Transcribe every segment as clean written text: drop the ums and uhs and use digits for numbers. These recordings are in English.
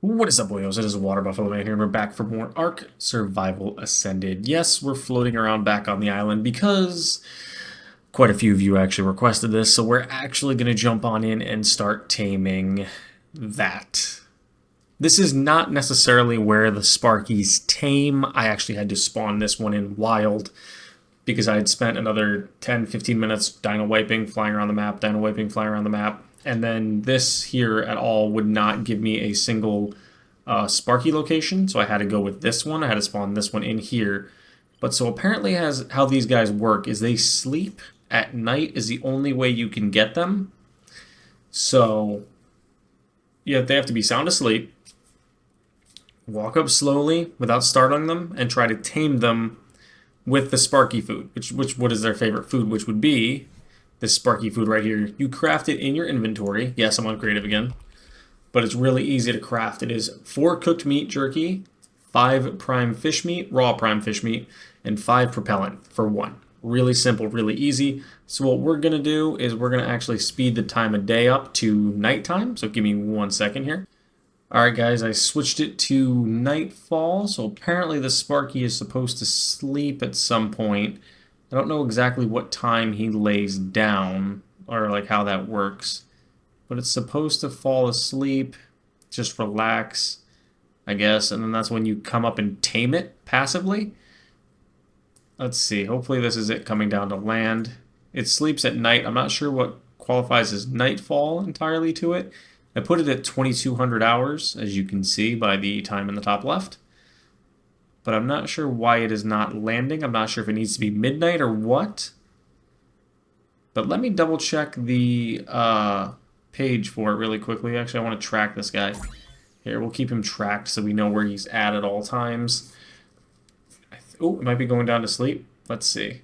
What is up, boyos? It is Water Buffalo Man here, and we're back for more Ark Survival Ascended. Yes, we're floating around back on the island because quite a few of you actually requested this, so we're actually going to jump on in and start taming that. This is not necessarily where the Sparkies tame. I actually had to spawn this one in wild because I had spent another 10-15 minutes dino wiping, flying around the map, dino wiping, flying around the map. And then this here at all would not give me a single Sparky location, so I had to go with this one. I had to spawn this one in here. But so apparently how these guys work is they sleep at night is the only way you can get them. So yeah, they have to be sound asleep, walk up slowly without startling them, and try to tame them with the Sparky food, which what is their favorite food, which would be this Sparky food right here. You craft it in your inventory. Yes, I'm on creative again. But it's really easy to craft. It is 4 cooked meat jerky, 5 prime fish meat, raw prime fish meat, and 5 propellant for 1. Really simple, really easy. So what we're going to do is we're going to actually speed the time of day up to nighttime. So give me 1 second here. Alright guys, I switched it to nightfall. So apparently the Sparky is supposed to sleep at some point. I don't know exactly what time he lays down, or like how that works. But it's supposed to fall asleep, just relax, I guess. And then that's when you come up and tame it passively. Let's see, hopefully this is it coming down to land. It sleeps at night. I'm not sure what qualifies as nightfall entirely to it. I put it at 2200 hours, as you can see by the time in the top left. But I'm not sure why it is not landing. I'm not sure if it needs to be midnight or what. But let me double check the page for it really quickly. Actually, I want to track this guy. Here, we'll keep him tracked so we know where he's at all times. Oh, it might be going down to sleep. Let's see.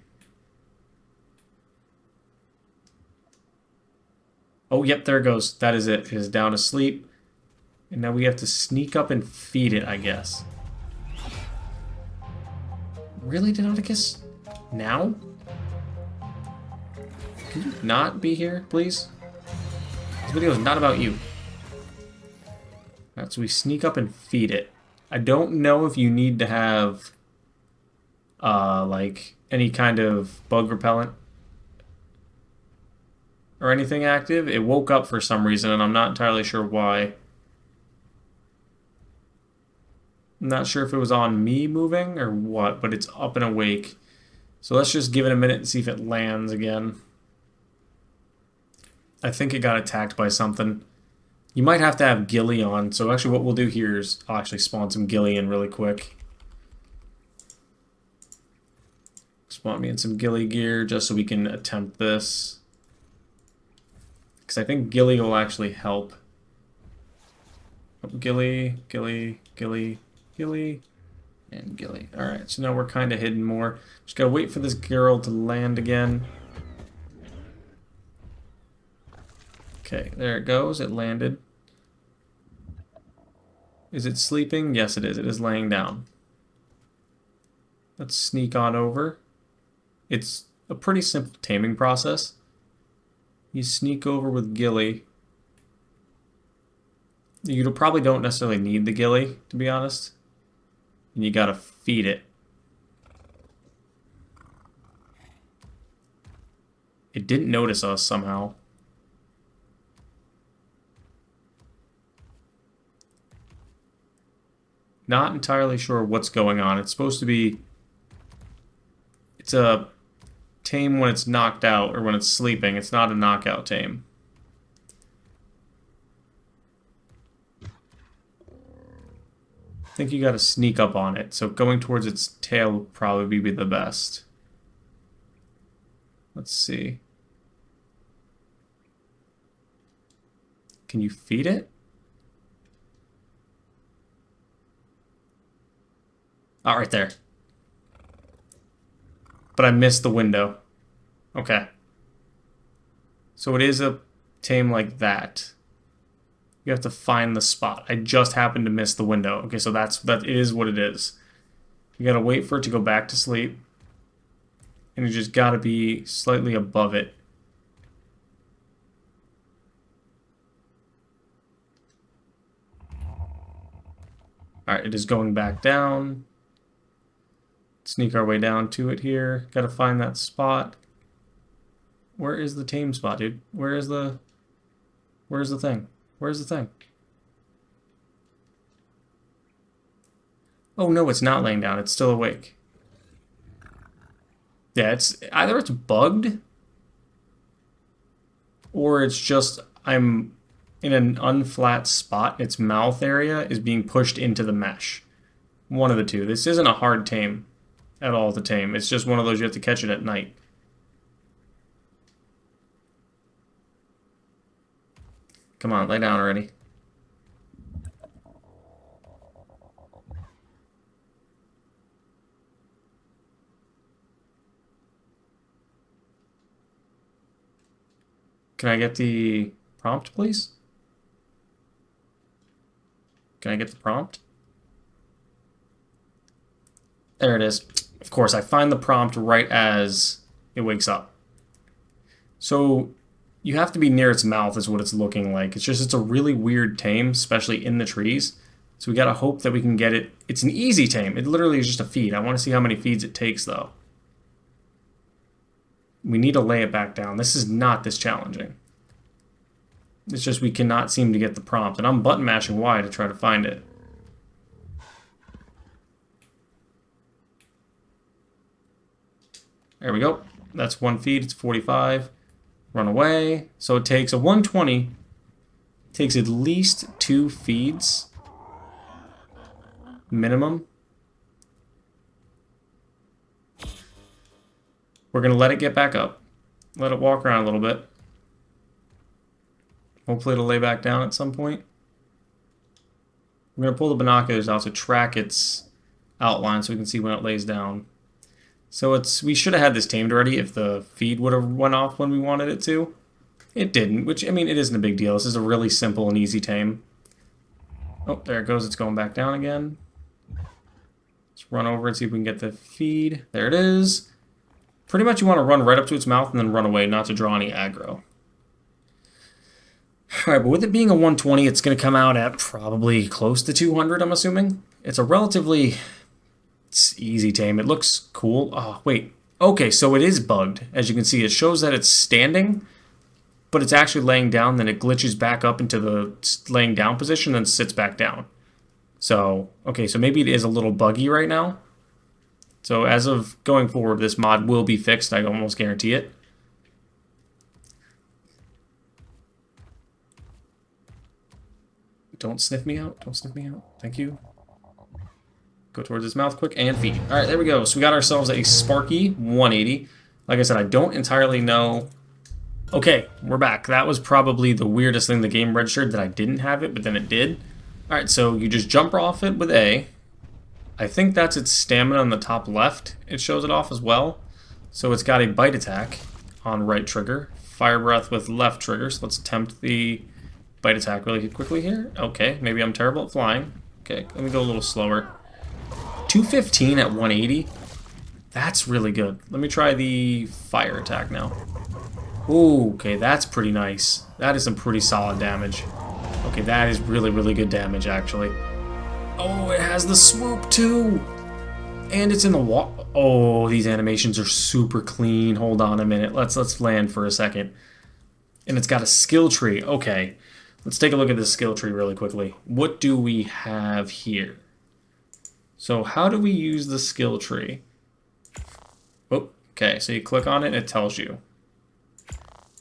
Oh, yep, there it goes. That is it. It is down to sleep. And now we have to sneak up and feed it, I guess. Really, Deinonychus? Now? Can you not be here, please? This video is not about you. Alright, so we sneak up and feed it. I don't know if you need to have, like, any kind of bug repellent or anything active. It woke up for some reason, and I'm not entirely sure why. I'm not sure if it was on me moving or what, but it's up and awake. So let's just give it a minute and see if it lands again. I think it got attacked by something. You might have to have ghillie on. So actually what we'll do here is I'll actually spawn some ghillie in really quick. Spawn me in some ghillie gear just so we can attempt this. Because I think ghillie will actually help. Ghillie, ghillie, ghillie, ghillie, and ghillie. Alright, so now we're kind of hidden more. Just gotta wait for this girl to land again. Okay, there it goes. It landed. Is it sleeping? Yes, it is. It is laying down. Let's sneak on over. It's a pretty simple taming process. You sneak over with ghillie. You probably don't necessarily need the ghillie, to be honest. And you gotta feed it. It didn't notice us somehow. Not entirely sure what's going on. It's supposed to be... It's a tame when it's knocked out, or when it's sleeping. It's not a knockout tame. I think you gotta sneak up on it, so going towards its tail would probably be the best. Let's see. Can you feed it? Oh, right there. But I missed the window. Okay. So it is a tame like that. You have to find the spot. I just happened to miss the window. Okay, so that is what it is. You gotta wait for it to go back to sleep. And you just gotta be slightly above it. Alright, it is going back down. Sneak our way down to it here. Gotta find that spot. Where is the tame spot, dude? Where's the thing? Where's the thing? Oh no, it's not laying down. It's still awake. Yeah, it's either it's bugged or it's just I'm in an unflat spot. Its mouth area is being pushed into the mesh. One of the two. This isn't a hard tame at all to tame. It's just one of those you have to catch it at night. Come on, lay down already. Can I get the prompt, please? Can I get the prompt? There it is. Of course, I find the prompt right as it wakes up. So you have to be near its mouth is what it's looking like. It's a really weird tame, especially in the trees. So we gotta hope that we can get it. It's an easy tame. It literally is just a feed. I want to see how many feeds it takes, though. We need to lay it back down. This is not this challenging. It's just we cannot seem to get the prompt. And I'm button mashing Y to try to find it. There we go. That's one feed. It's 45. Run away. So it takes a 120. Takes at least 2 feeds. Minimum. We're going to let it get back up. Let it walk around a little bit. Hopefully it'll lay back down at some point. We're going to pull the binoculars out to track its outline so we can see when it lays down. So we should have had this tamed already if the feed would have went off when we wanted it to. It didn't, which, I mean, it isn't a big deal. This is a really simple and easy tame. Oh, there it goes. It's going back down again. Let's run over and see if we can get the feed. There it is. Pretty much you want to run right up to its mouth and then run away, not to draw any aggro. Alright, but with it being a 120, it's going to come out at probably close to 200, I'm assuming. It's a relatively easy tame. It looks cool. Oh, wait. Okay, so it is bugged. As you can see, it shows that it's standing, but it's actually laying down, then it glitches back up into the laying down position, then sits back down. So, okay, so maybe it is a little buggy right now. So as of going forward, this mod will be fixed. I almost guarantee it. Don't sniff me out. Don't sniff me out. Thank you. Go towards his mouth quick and feed. All right, there we go. So we got ourselves a Sparky 180. Like I said, I don't entirely know. Okay, we're back. That was probably the weirdest thing the game registered, that I didn't have it, but then it did. All right, so you just jump off it with A. I think that's its stamina on the top left. It shows it off as well. So it's got a bite attack on right trigger, fire breath with left trigger. So let's attempt the bite attack really quickly here. Okay, maybe I'm terrible at flying. Okay, let me go a little slower. 215 at 180. That's really good. Let me try the fire attack now. Ooh, okay, that's pretty nice. That is some pretty solid damage. Okay, that is really, really good damage, actually. Oh, it has the swoop too! And it's in the water. Oh, these animations are super clean. Hold on a minute. Let's land for a second. And it's got a skill tree. Okay, let's take a look at this skill tree really quickly. What do we have here? So how do we use the skill tree? Oh, okay, so you click on it and it tells you.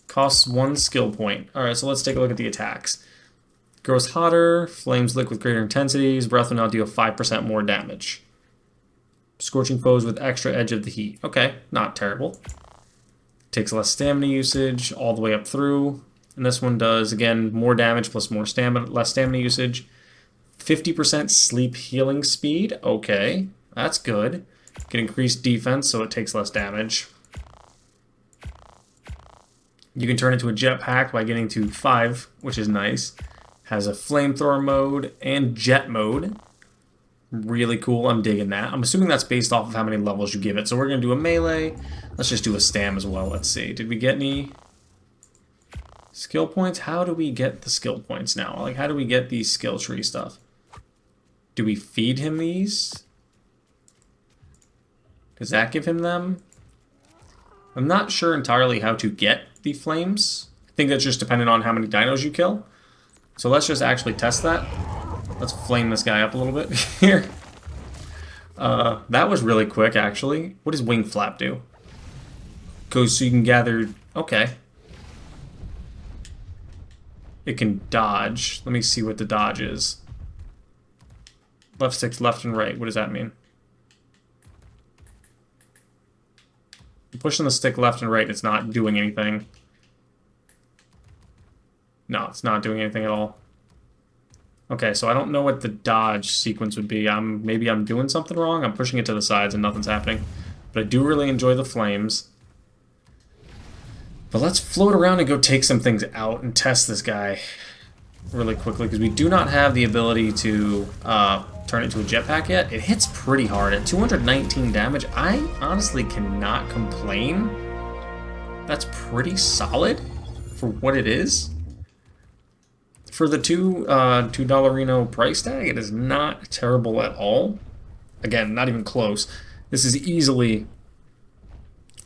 Costs 1 skill point. Alright, so let's take a look at the attacks. Grows hotter, flames lick with greater intensities, breath will now deal 5% more damage. Scorching foes with extra edge of the heat. Okay, not terrible. Takes less stamina usage all the way up through. And this one does, again, more damage plus more stamina, less stamina usage. 50% sleep healing speed. Okay, that's good. Can increase defense, so it takes less damage. You can turn into a jetpack by getting to 5, which is nice. Has a flamethrower mode and jet mode. Really cool. I'm digging that. I'm assuming that's based off of how many levels you give it. So we're going to do a melee. Let's just do a stam as well. Let's see. Did we get any skill points? How do we get the skill points now? Like, how do we get these skill tree stuff? Do we feed him these? Does that give him them? I'm not sure entirely how to get the flames. I think that's just dependent on how many dinos you kill. So let's just actually test that. Let's flame this guy up a little bit here. That was really quick, actually. What does wing flap do? Goes so you can gather... Okay. It can dodge. Let me see what the dodge is. Left stick's left and right. What does that mean? I'm pushing the stick left and right. It's not doing anything. No, it's not doing anything at all. Okay, so I don't know what the dodge sequence would be. Maybe I'm doing something wrong. I'm pushing it to the sides and nothing's happening. But I do really enjoy the flames. But let's float around and go take some things out and test this guy really quickly, because we do not have the ability to turn it into a jetpack yet. It hits pretty hard at 219 damage. I honestly cannot complain. That's pretty solid for what it is. For the $2 price tag, it is not terrible at all. Again, not even close. This is easily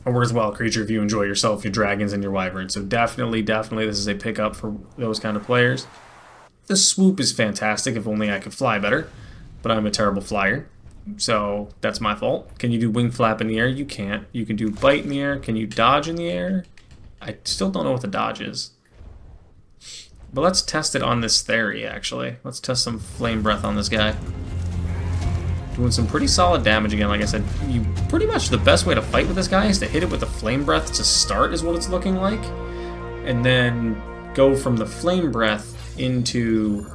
a worthwhile creature if you enjoy yourself, your dragons, and your wyverns. So definitely, this is a pickup for those kind of players. The swoop is fantastic. If only I could fly better. But I'm a terrible flyer. So that's my fault. Can you do wing flap in the air? You can't. You can do bite in the air. Can you dodge in the air? I still don't know what the dodge is. But let's test it on this theory, actually. Let's test some flame breath on this guy. Doing some pretty solid damage again. Like I said, pretty much the best way to fight with this guy is to hit it with the flame breath to start, is what it's looking like. And then go from the flame breath into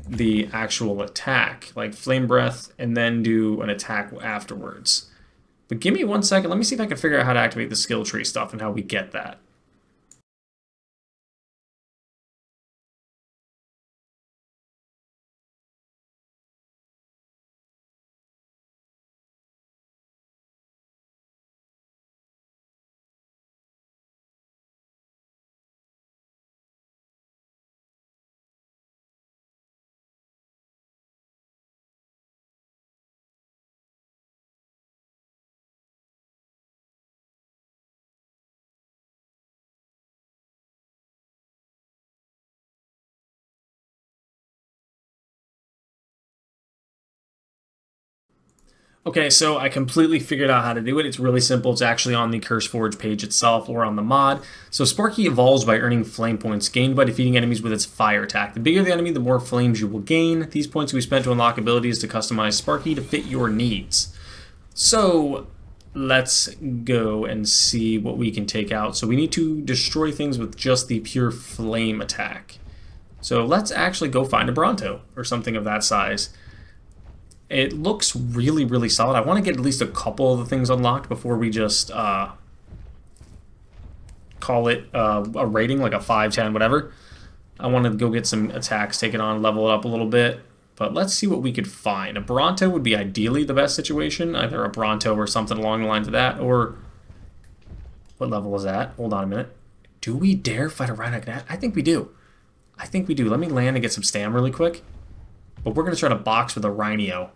the actual attack. Like flame breath and then do an attack afterwards. But give me 1 second. Let me see if I can figure out how to activate the skill tree stuff and how we get that. Okay, so I completely figured out how to do it. It's really simple. It's actually on the CurseForge page itself or on the mod. So Sparky evolves by earning flame points gained by defeating enemies with its fire attack. The bigger the enemy, the more flames you will gain. These points will be spent to unlock abilities to customize Sparky to fit your needs. So let's go and see what we can take out. So we need to destroy things with just the pure flame attack. So let's actually go find a Bronto or something of that size. It looks really, really solid. I want to get at least a couple of the things unlocked before we just call it a rating, like a 5, 10, whatever. I want to go get some attacks, take it on, level it up a little bit. But let's see what we could find. A Bronto would be ideally the best situation. Either a Bronto or something along the lines of that. Or what level is that? Hold on a minute. Do we dare fight a Rhino Gnat? I think we do. I think we do. Let me land and get some stam really quick. But we're going to try to box with a Rhino.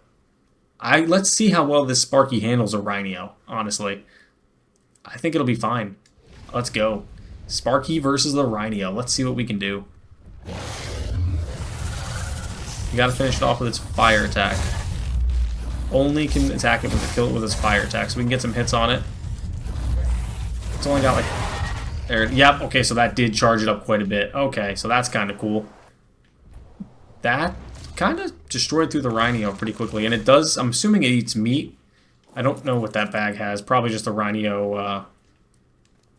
Let's see how well this Sparky handles a Rhino, honestly. I think it'll be fine. Let's go. Sparky versus the Rhino. Let's see what we can do. You gotta finish it off with its fire attack. Only can attack it kill it with its fire attack, so we can get some hits on it. It's only got like... There, yep, okay, so that did charge it up quite a bit. Okay, so that's kind of cool. That kind of destroyed through the Rhino pretty quickly, and it does, I'm assuming it eats meat. I don't know what that bag has. Probably just a Rhino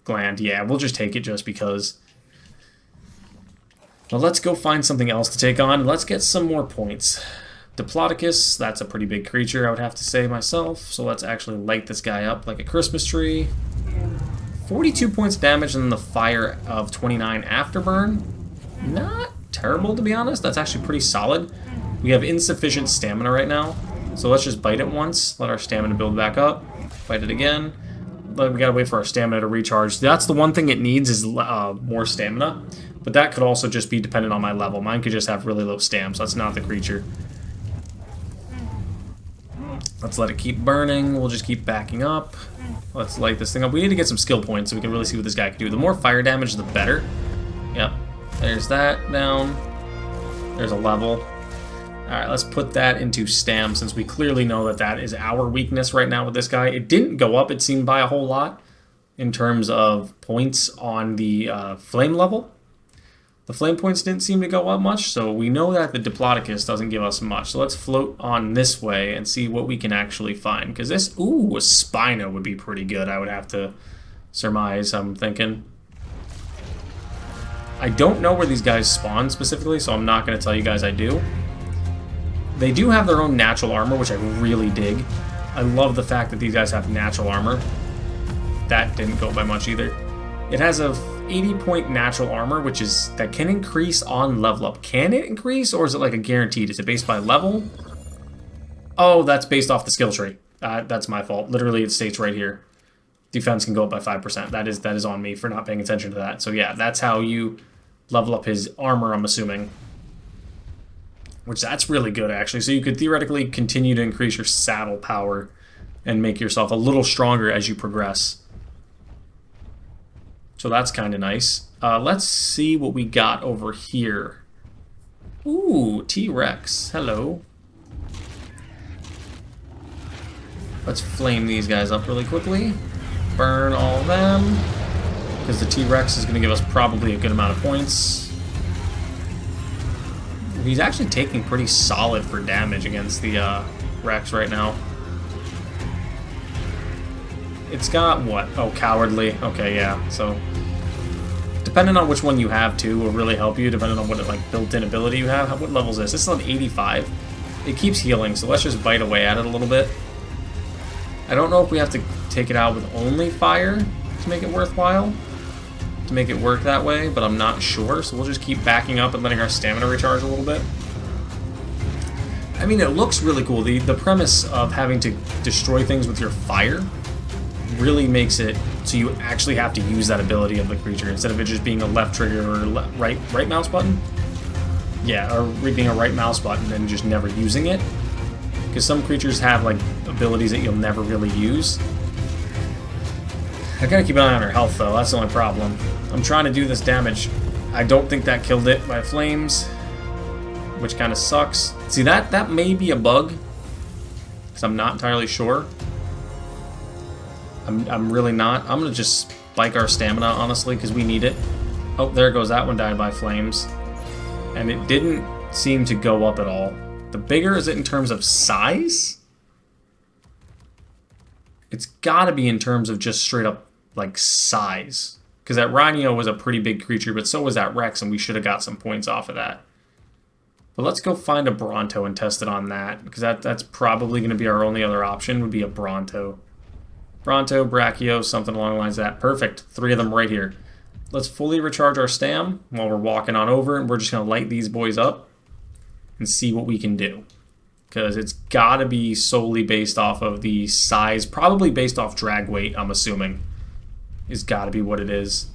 gland. Yeah, we'll just take it just because. Well, let's go find something else to take on. Let's get some more points. Diplodocus, that's a pretty big creature, I would have to say myself. So let's actually light this guy up like a Christmas tree. 42 points of damage and then the fire of 29 afterburn. Not terrible, to be honest. That's actually pretty solid. We have insufficient stamina right now, so let's just bite it once, let our stamina build back up, bite it again. But we gotta wait for our stamina to recharge. That's the one thing it needs is more stamina, but that could also just be dependent on my level. Mine could just have really low stam, so that's not the creature. Let's let it keep burning. We'll just keep backing up. Let's light this thing up. We need to get some skill points so we can really see what this guy can do. The more fire damage, the better. Yep. There's that down. There's a level. Alright, let's put that into stam since we clearly know that that is our weakness right now with this guy. It didn't go up, it seemed, by a whole lot in terms of points on the flame level. The flame points didn't seem to go up much, so we know that the Diplodocus doesn't give us much. So let's float on this way and see what we can actually find. Because this, ooh, a Spino would be pretty good, I would have to surmise, I'm thinking. I don't know where these guys spawn specifically, so I'm not going to tell you guys I do. They do have their own natural armor, which I really dig. I love the fact that these guys have natural armor. That didn't go by much either. It has a 80-point natural armor, which is that can increase on level up. Can it increase, or is it like a guaranteed? Is it based by level? Oh, that's based off the skill tree. That's my fault. Literally, it states right here. Defense can go up by 5%. That is on me for not paying attention to that. So yeah, that's how you level up his armor, I'm assuming. Which, that's really good, actually. So you could theoretically continue to increase your saddle power and make yourself a little stronger as you progress. So that's kind of nice. Let's see what we got over here. Ooh, T-Rex. Hello. Let's flame these guys up really quickly. Burn all of them. Because the T-Rex is going to give us probably a good amount of points. He's actually taking pretty solid for damage against the Rex right now. It's got what? Oh, cowardly. Okay, yeah. So, depending on which one you have, too, will really help you, depending on what like built-in ability you have. What level is this? This is on 85. It keeps healing, so let's just bite away at it a little bit. I don't know if we have to take it out with only fire to make it worthwhile, to make it work that way, but I'm not sure, so we'll just keep backing up and letting our stamina recharge a little bit. I mean, it looks really cool. The premise of having to destroy things with your fire really makes it so you actually have to use that ability of the creature instead of it just being a left trigger or right mouse button. Yeah, or being a right mouse button and just never using it. Because some creatures have like abilities that you'll never really use. I gotta keep an eye on her health though, that's the only problem. I'm trying to do this damage. I don't think that killed it by flames, which kind of sucks. See, that may be a bug, because I'm not entirely sure. I'm really not. I'm gonna just spike our stamina, honestly, because we need it. Oh, there goes that one, died by flames. And it didn't seem to go up at all. The bigger is it in terms of size? It's gotta be in terms of just straight up, like, size. Because that Rhino was a pretty big creature, but so was that Rex, and we should have got some points off of that. But let's go find a Bronto and test it on that, because that's probably going to be our only other option, would be a Bronto. Bronto, Brachio, something along the lines of that. Perfect. 3 of them right here. Let's fully recharge our stam while we're walking on over, and we're just going to light these boys up and see what we can do. Because it's got to be solely based off of the size, probably based off drag weight, I'm assuming. It's got to be what it is.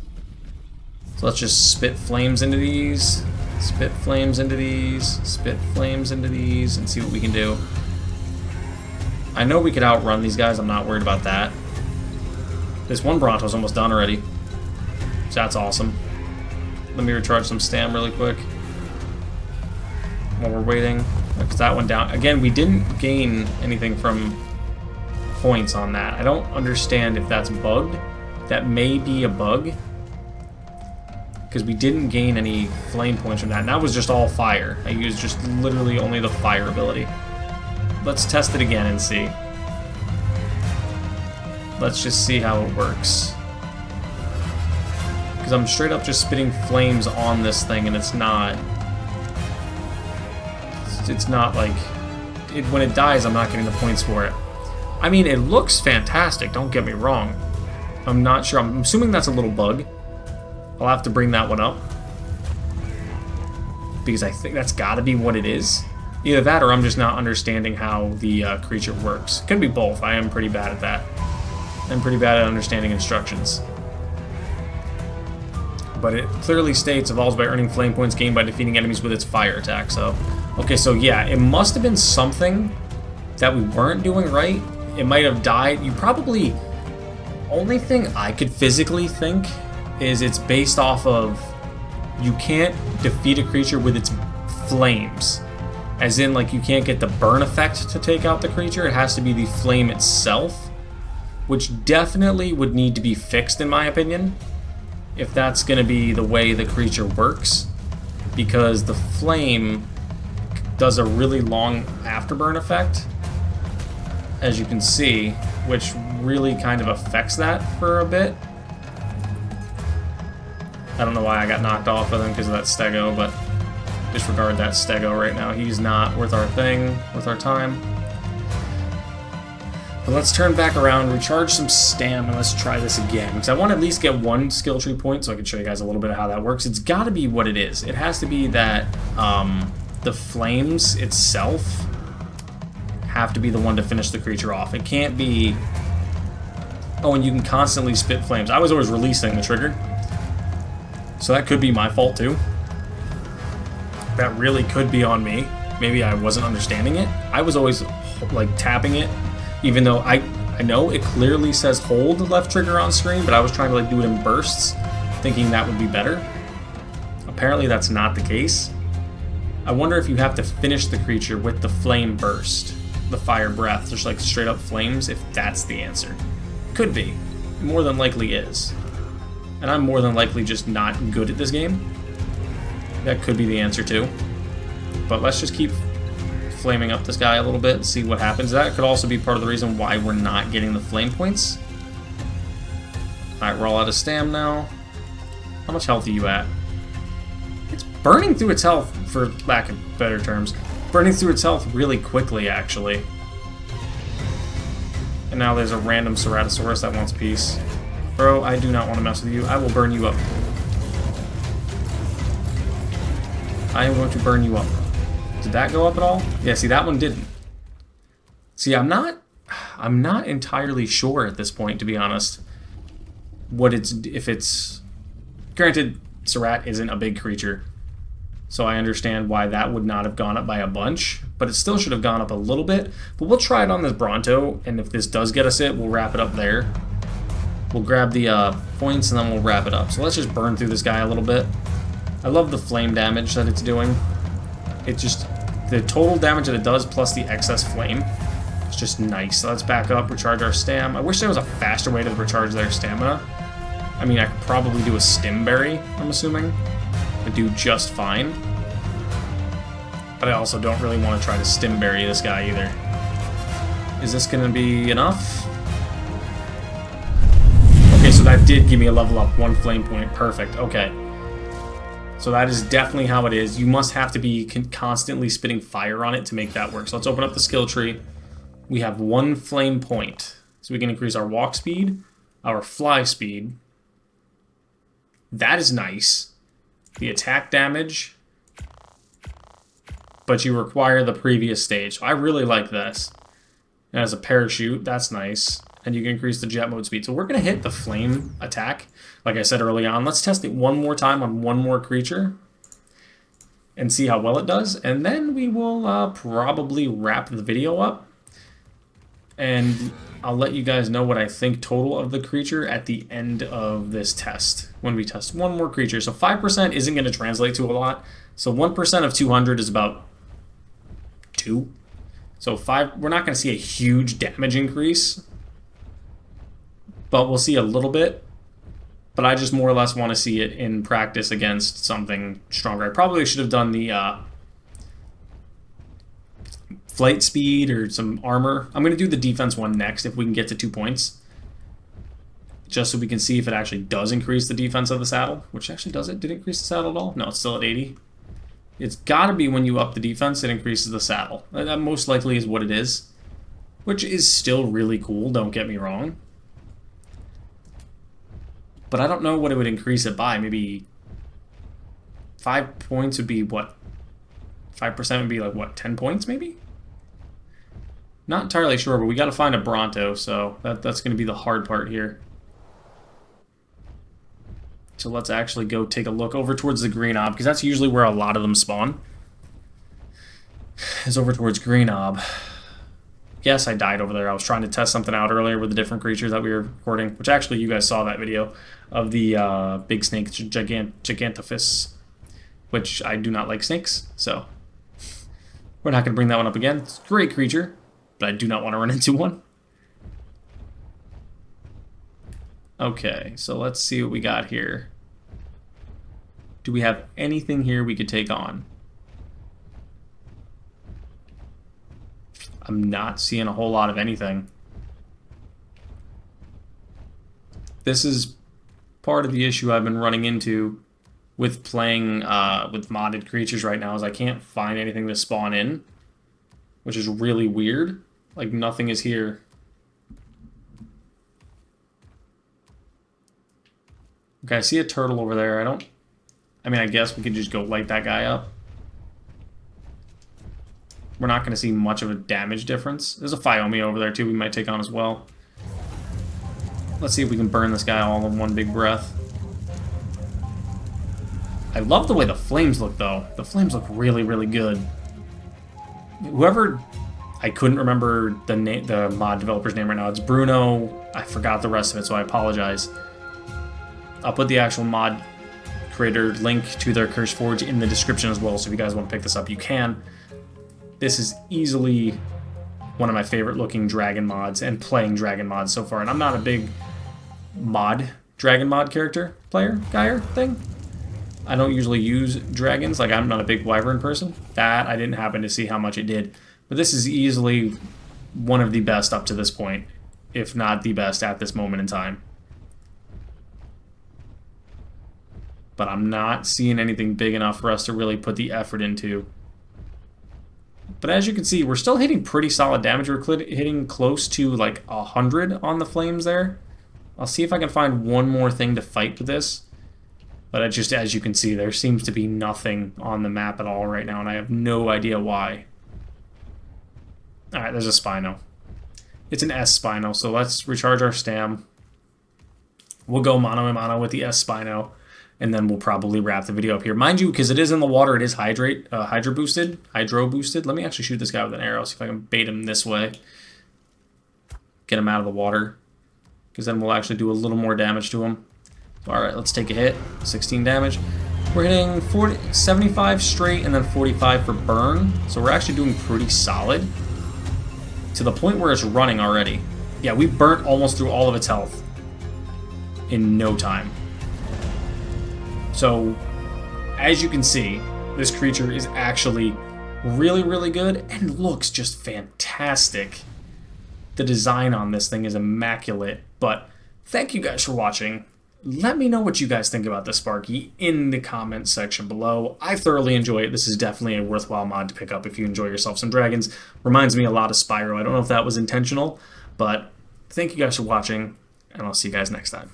So let's just spit flames into these, spit flames into these, spit flames into these, and see what we can do. I know we could outrun these guys, I'm not worried about that. This one Bronto's almost done already. So that's awesome. Let me recharge some stam really quick while we're waiting. Because that one down. Again, we didn't gain anything from points on that. I don't understand if that's bugged. That may be a bug. Because we didn't gain any flame points from that. And that was just all fire. I used just literally only the fire ability. Let's test it again and see. Let's just see how it works. Because I'm straight up just spitting flames on this thing and it's not... It's not like... when it dies, I'm not getting the points for it. I mean, it looks fantastic, don't get me wrong. I'm not sure. I'm assuming that's a little bug. I'll have to bring that one up. Because I think that's got to be what it is. Either that or I'm just not understanding how the creature works. Could be both. I am pretty bad at that. I'm pretty bad at understanding instructions. But it clearly states evolves by earning flame points gained by defeating enemies with its fire attack. So, okay, so yeah, it must have been something that we weren't doing right. It might have died. You probably... Only thing I could physically think is it's based off of you can't defeat a creature with its flames. As in, like, you can't get the burn effect to take out the creature. It has to be the flame itself, which definitely would need to be fixed, in my opinion, if that's going to be the way the creature works, because the flame does a really long afterburn effect, as you can see, which really kind of affects that for a bit. I don't know why I got knocked off of him because of that stego, but disregard that stego right now. He's not worth our thing, worth our time. But let's turn back around, recharge some stam, and let's try this again. Because I want to at least get one skill tree point so I can show you guys a little bit of how that works. It's got to be what it is. It has to be that the flames itself have to be the one to finish the creature off. It can't be... Oh, and you can constantly spit flames. I was always releasing the trigger, so that could be my fault too. That really could be on me. Maybe I wasn't understanding it. I was always like tapping it, even though I know it clearly says hold left trigger on screen, but I was trying to like do it in bursts, thinking that would be better. Apparently that's not the case. I wonder if you have to finish the creature with the flame burst, the fire breath, just like straight up flames, if that's the answer. Could be. More than likely is. And I'm more than likely just not good at this game. That could be the answer too. But let's just keep flaming up this guy a little bit and see what happens. That could also be part of the reason why we're not getting the flame points. Alright, we're all out of stam now. How much health are you at? It's burning through its health, for lack of better terms. Burning through its health really quickly, actually. And now there's a random Ceratosaurus that wants peace. Bro, I do not want to mess with you. I will burn you up. I am going to burn you up. Did that go up at all? Yeah, see, that one didn't. See, I'm not entirely sure at this point, to be honest, what if it's... Granted, Cerat isn't a big creature, so I understand why that would not have gone up by a bunch, but it still should have gone up a little bit. But we'll try it on this Bronto, and if this does get us it, we'll wrap it up there. We'll grab the points, and then we'll wrap it up. So let's just burn through this guy a little bit. I love the flame damage that it's doing. It just... The total damage that it does, plus the excess flame, it's just nice. So let's back up, recharge our stam. I wish there was a faster way to recharge their stamina. I mean, I could probably do a stim berry, I'm assuming. Would do just fine. But I also don't really want to try to stim berry this guy either. Is this going to be enough? Okay, so that did give me a level up, 1 flame point. Perfect, okay. So that is definitely how it is. You must have to be constantly spitting fire on it to make that work. So let's open up the skill tree. We have 1 flame point. So we can increase our walk speed, our fly speed. That is nice. The attack damage. But you require the previous stage. I really like this. It has a parachute. That's nice. And you can increase the jet mode speed. So we're going to hit the flame attack, like I said early on. Let's test it one more time on one more creature and see how well it does. And then we will probably wrap the video up. And I'll let you guys know what I think total of the creature at the end of this test, when we test one more creature. So 5% isn't going to translate to a lot. So 1% of 200 is about 2. So 5, we're not going to see a huge damage increase, but we'll see a little bit. But I just more or less want to see it in practice against something stronger. I probably should have done the flight speed or some armor. I'm going to do the defense one next if we can get to 2 points. Just so we can see if it actually does increase the defense of the saddle. Which actually does it? Did it increase the saddle at all? No, it's still at 80. It's got to be when you up the defense, it increases the saddle. That most likely is what it is. Which is still really cool, don't get me wrong. But I don't know what it would increase it by. Maybe 5 points would be what? 5% would be like what? 10 points maybe? Not entirely sure, but we got to find a Bronto, so that's going to be the hard part here. So let's actually go take a look over towards the Green Ob, because that's usually where a lot of them spawn. Is over towards Green Ob. Yes, I died over there. I was trying to test something out earlier with the different creatures that we were recording, which actually you guys saw that video of the big snake, Gigantophis, which I do not like snakes, so we're not going to bring that one up again. It's a great creature, but I do not want to run into one. Okay, so let's see what we got here. Do we have anything here we could take on? I'm not seeing a whole lot of anything. This is part of the issue I've been running into with playing with modded creatures right now, is I can't find anything to spawn in, which is really weird. Like, nothing is here. Okay, I see a turtle over there. I mean, I guess we could just go light that guy up. We're not going to see much of a damage difference. There's a Phyomia over there, too, we might take on as well. Let's see if we can burn this guy all in one big breath. I love the way the flames look, though. The flames look really, really good. Whoever... I couldn't remember the mod developer's name right now. It's Bruno. I forgot the rest of it, so I apologize. I'll put the actual mod creator link to their Curse Forge in the description as well, so if you guys want to pick this up, you can. This is easily one of my favorite looking dragon mods and playing dragon mods so far, and I'm not a big dragon mod character guy thing. I don't usually use dragons, like I'm not a big wyvern person. That I didn't happen to see how much it did. But this is easily one of the best up to this point, if not the best at this moment in time. But I'm not seeing anything big enough for us to really put the effort into. But as you can see, we're still hitting pretty solid damage. We're hitting close to like 100 on the flames there. I'll see if I can find one more thing to fight with this. But it just, as you can see, there seems to be nothing on the map at all right now, and I have no idea why. Alright, there's a Spino. It's an S-Spino, so let's recharge our stam. We'll go mano a mano with the S-Spino, and then we'll probably wrap the video up here. Mind you, because it is in the water, it is hydro boosted. Let me actually shoot this guy with an arrow, see if I can bait him this way. Get him out of the water, because then we'll actually do a little more damage to him. Alright, let's take a hit. 16 damage. We're hitting 75 straight and then 45 for burn, so we're actually doing pretty solid. To the point where it's running already. Yeah, we burnt almost through all of its health in no time. So, as you can see, this creature is actually really, really good and looks just fantastic. The design on this thing is immaculate, but thank you guys for watching. Let me know what you guys think about the Sparky in the comments section below. I thoroughly enjoy it. This is definitely a worthwhile mod to pick up if you enjoy yourself some dragons. Reminds me a lot of Spyro. I don't know if that was intentional, but thank you guys for watching, and I'll see you guys next time.